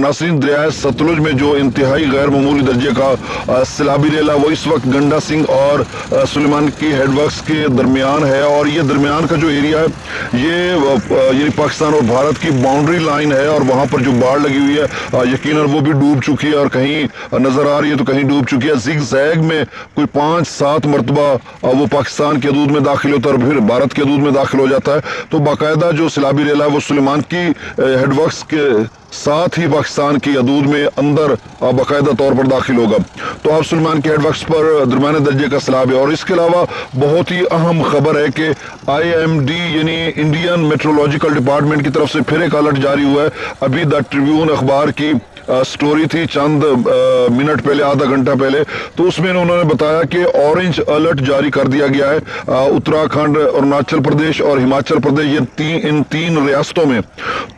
नाज़रीन, दरिया सतलुज में जो इंतहाई गैर मामूली दर्जे का सैलाबी रेला वो इस वक्त गंडा सिंह और सुलेमान की हेडवर्क्स के दरमियान है, और ये दरमियान का जो एरिया है ये पाकिस्तान और भारत की बाउंड्री लाइन है, और वहाँ पर जो बाढ़ लगी हुई है यकीनन वो भी डूब चुकी है, और कहीं नजर आ रही है तो कहीं डूब चुकी है। जिग जैग में कोई 5-7 मरतबा वो पाकिस्तान के हदूद में दाखिल होता है और फिर भारत के हदूद में दाखिल हो जाता है। तो बाकायदा जो सैलाबी रेला है वो सुलेमान की हेडवर्क्स के साथ ही पाकिस्तान की हदूद में अंदर बाकायदा तौर पर दाखिल होगा। तो अब सुलेमान के हेडवर्क्स पर दरमियाने दर्जे का सैलाब है। और इसके अलावा बहुत ही अहम खबर है कि IMD यानी इंडियन मेट्रोलॉजिकल डिपार्टमेंट की तरफ से फिर एक अलर्ट जारी हुआ है। अभी द ट्रिब्यून अखबार की स्टोरी थी चंद मिनट पहले, आधा घंटा पहले, तो उसमें उन्होंने बताया कि ऑरेंज अलर्ट जारी कर दिया गया है उत्तराखंड, अरुणाचल प्रदेश और हिमाचल प्रदेश, ये इन 3 रियासतों में।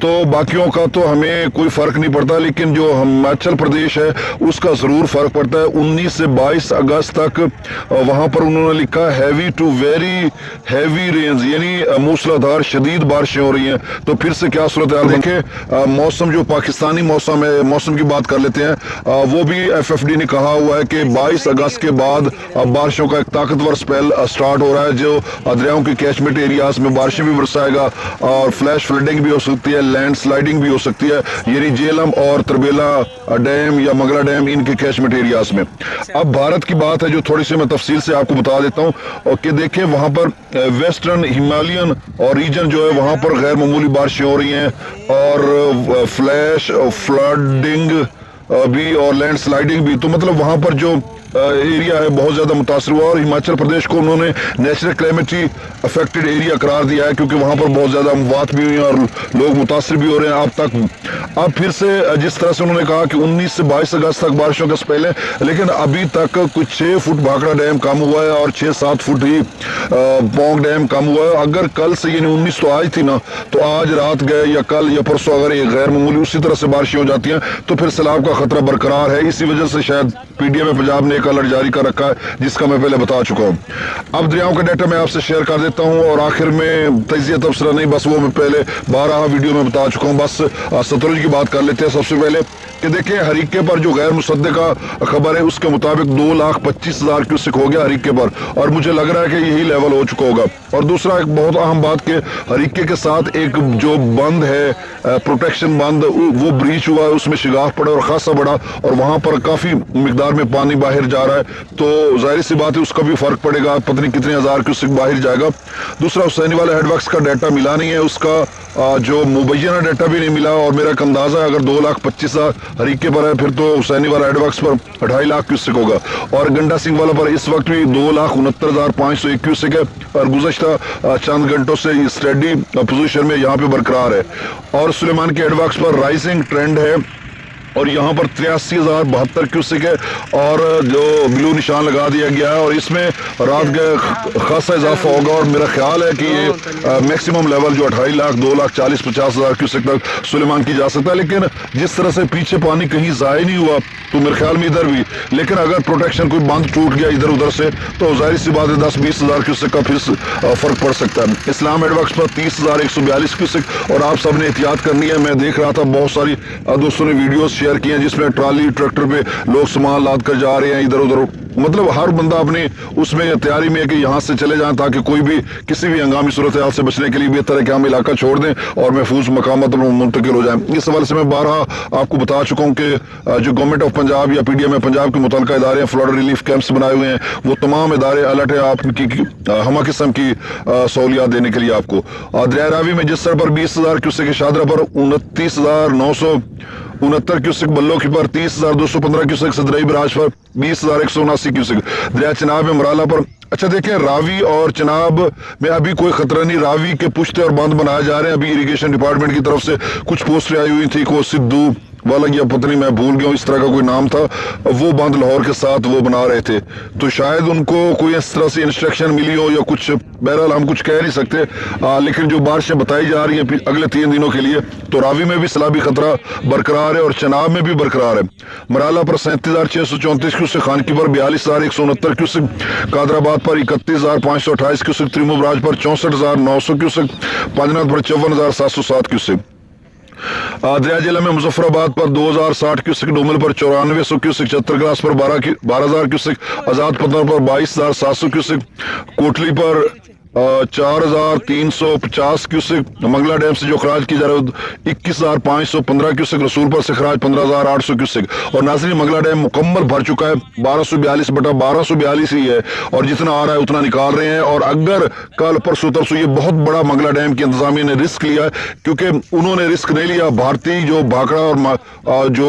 तो बाकियों का तो हमें कोई फर्क नहीं पड़ता, लेकिन जो हिमाचल प्रदेश है उसका जरूर फर्क पड़ता है। 19 से 22 अगस्त तक वहां पर उन्होंने लिखा heavy to very heavy range, यानी मूसलाधार शदीद बारिशें हो रही हैं। तो फिर से क्या सूरत हाल देखें, मौसम जो पाकिस्तानी मौसम है, मौसम की बात कर लेते हैं, वो भी FFD ने कहा हुआ है कि 22 अगस्त के बाद बारिशों का एक ताकतवर स्पेल स्टार्ट हो रहा है, जो दरियाओं के कैचमेंट एरियाज में बारिशें भी बरसाएगा और फ्लैश फ्लडिंग भी हो सकती है, लैंड स्लाइडिंग भी हो सकती है, यानी जेलम और तरबेला डैम या मंगला डैम इनके कैचमेंट एरियाज में। अब भारत की बात है जो थोड़ी सी मैं तफसील से आपको बता देता हूँ कि देखिए वहां पर वेस्टर्न हिमालयन और रीजन जो है वहां पर गैर मामूली बारिशें हो रही हैं, और फ्लैश फ्लडिंग भी और लैंड स्लाइडिंग भी। तो मतलब वहां पर जो एरिया है बहुत ज्यादा मुतासर हुआ, और हिमाचल प्रदेश को उन्होंने नेचुरल क्लाइमेटी अफेक्टेड एरिया करार दिया है, क्योंकि वहां पर बहुत ज्यादा अमवात भी हुई हैं और लोग मुतासर भी हो रहे हैं अब तक। अब फिर से जिस तरह से उन्होंने कहा कि 19 से 22 अगस्त तक बारिशों का स्पेल है, लेकिन अभी तक कुछ 6 फुट भाखड़ा डैम कम हुआ है और 6-7 फुट ही पौंग डैम कम हुआ है। अगर कल से यानी 19 तो आज थी ना, तो आज रात गए या कल या परसों अगर ये गैर मामूली उसी तरह से बारिशें हो जाती हैं तो फिर सैलाब का खतरा बरकरार है। इसी वजह से शायद PDM पंजाब ने एक अलर्ट जारी कर रखा है, जिसका मैं पहले बता चुका हूँ। अब दरियाओं का डाटा मैं आपसे शेयर कर देता हूँ, और आखिर में तजिया तबसरा नहीं, बस वो मैं पहले 12 वीडियो में बता चुका हूँ। बस सतलुज की बात कर लेते हैं सबसे पहले कि देखिए हरीके पर जो गैर मुसद्दका खबर है उसके मुताबिक 2,25,000 क्यूसेक हो गया हरीके पर, और मुझे लग रहा है कि यही लेवल हो चुका होगा। और दूसरा एक बहुत अहम बात कि हरीके के साथ एक जो बंद है प्रोटेक्शन बंद वो ब्रीच हुआ है, उसमें शिगाफ पड़ा और खासा बड़ा, और वहां पर काफी मिकदार में पानी बाहर जा रहा है। तो जाहिर सी बात है उसका भी फर्क पड़ेगा, पता नहीं कितने हजार क्यूसेक बाहर जाएगा। दूसरा हुसैनी वाला हेडवर्क्स का डाटा मिला नहीं है, उसका जो मुबैना डाटा भी नहीं मिला, और मेरा एक अंदाजा है अगर 2,25,000 हरीके पर है फिर तो हुसैनी वाला हेडवर्क्स पर 2.5 लाख क्यूसेक होगा, और गंडा सिंह वाला पर इस वक्त भी 2,69,501 क्यूसेक है, और गुज़श्ता चंद घंटों से स्टडी पोजीशन में यहाँ पे बरकरार है। और सुलेमान के हेडवर्क्स पर राइजिंग ट्रेंड है, और यहाँ पर 83,072 क्यूसेक है, और जो ब्लू निशान लगा दिया गया है, और इसमें रात का खासा इजाफा होगा, और मेरा ख्याल है कि ये मैक्सिमम लेवल जो 2.5 लाख 2,40,50,000 क्यूसेक तक सुलेमान की जा सकता है। लेकिन जिस तरह से पीछे पानी कहीं ज़ाया नहीं हुआ तो मेरे ख्याल में इधर भी, लेकिन अगर प्रोटेक्शन कोई बंद टूट गया इधर उधर से तो जाहिर सी बात है 10-20,000 क्यूसेक का फिर फर्क पड़ सकता है। इस्लाम हेडवर्क्स पर 30,142 क्यूसेक, और आप सब ने एहतियात करनी है। मैं देख रहा था बहुत सारी दोस्तों ने वीडियोस शेयर किए हैं जिसमें ट्राली ट्रैक्टर पे लोग सामान लाद कर जा रहे हैं इधर उधर, मतलब हर बंदा अपने उसमें तैयारी में है कि यहाँ से चले जाएं ताकि कोई भी किसी भी हंगामी सूरत हाल से बचने के लिए बेहतर है कि हम इलाका छोड़ दें और महफूज मकामात पर मुंतकिल हो जाएं। इस हवाले से मैं 12 आपको बता चुका हूँ कि जो गवर्नमेंट ऑफ पंजाब या PDM पंजाब के मुतल्लिका इदारे फ्लड रिलीफ कैंप्स बनाए हुए हैं, वो तमाम इदारे अलर्ट है आपकी हमा किस्म की सहूलियात देने के लिए आपको। दरिया रावी में जिस तरह पर 20,000 क्यूसेक, शादरा पर 29,969 क्यूसेक, बल्लो की पर 30,215 क्यूसेक, सदरई बराज पर 20,179 क्यूसेक, दरिया चिनाब में मराला पर। अच्छा देखें रावी और चिनाब में अभी कोई खतरा नहीं, रावी के पुश्ते और बांध बनाए जा रहे हैं। अभी इरिगेशन डिपार्टमेंट की तरफ से कुछ पोस्टें आई हुई थी को सिद्धू वाला या पता नहीं मैं भूल गया इस तरह का कोई नाम था, वो बांध लाहौर के साथ वो बना रहे थे, तो शायद उनको कोई इस तरह से इंस्ट्रक्शन मिली हो या कुछ, बहरहाल हम कुछ कह नहीं सकते। लेकिन जो बारिशें बताई जा रही हैं अगले 3 दिनों के लिए, तो रावी में भी सैलाबी खतरा बरकरार है और चनाब में भी बरकरार है। मराला पर 37,634 क्यूसेक, खानकी पर 42,169 क्यूसेक, कादराबाद पर 31,528 क्यूसेक, त्रिमुबराज पर 64,900 क्यूसेक, पांजनाथ पर 54,707 क्यूसेक। दरिया जिला में मुजफ्फराबाद पर 2060 क्यूसेक, डोमल पर 9400 क्यूसेक, चतरगलास पर 12,000 क्यूसेक, आजाद पत्थर पर 22,700 क्यूसेक, कोटली पर 4,350 क्यूसेक, मंगला डैम से जो खराज की जा रहा है 21,515 क्यूसेक, रसूल पर से खराज 15,800 क्यूसेक। और नाज़रीन, मंगला डैम मुकम्मल भर चुका है, 1242/1242 ही है, और जितना आ रहा है उतना निकाल रहे हैं। और अगर कल परसों तरसों, ये बहुत बड़ा मंगला डैम की इंतजामिया ने रिस्क लिया है, क्योंकि उन्होंने रिस्क नहीं लिया, भारतीय जो भाखड़ा और जो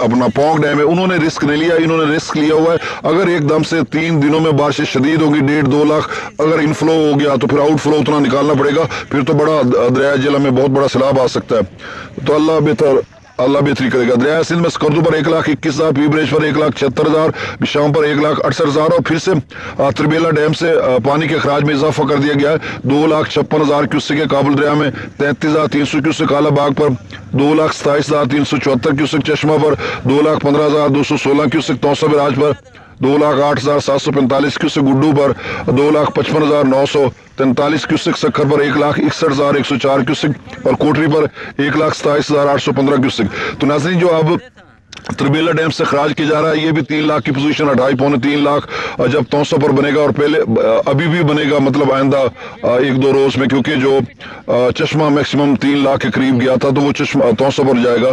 अपना पोंग डैम है उन्होंने रिस्क नहीं लिया, इन्होंने रिस्क लिया हुआ है। अगर एकदम से 3 दिनों में बारिशें शदीद होगी, 1.5-2 लाख अगर इनफ्लो हो गया तो फिर आउटफ्लो उतना निकालना पड़ेगा, फिर तो बड़ा दरिया जिला में बहुत बड़ा सैलाब आ सकता है। तो अल्लाह बेहतरी करेगा। दरिया सिंध में स्कर्दू पर 1,21,000, पीब्रेज पर 1,76,000, बिशाम पर 1,68,000, और फिर से त्रिबेला डैम से पानी के अखराज में इजाफा कर दिया गया है। 2,56,000 क्यूसेक है, काबुल दरिया में 33,300 क्यूसेक, कालाबाग पर 2,27,374 क्यूसेक, चश्मा पर 2,15,216 क्यूसेक, तौसा बराज पर 2,08,745 क्यूसेक, गुड्डू पर 2,55,943 क्यूसेक, सखर पर 1,61,104 क्यूसेक, और कोटरी पर 1,27,815 क्यूसेक। तो नाज़रीन, जो अब त्रिबेला डैम से खराज किया जा रहा है, ये भी 3 लाख की पोजीशन, 2.5-3 लाख जब तौसा पर बनेगा, और पहले अभी भी बनेगा, मतलब आइंदा 1-2 रोज में, क्योंकि जो चश्मा मैक्सिमम 3 लाख के करीब गया था, तो वो चश्मा तौसा पर जाएगा।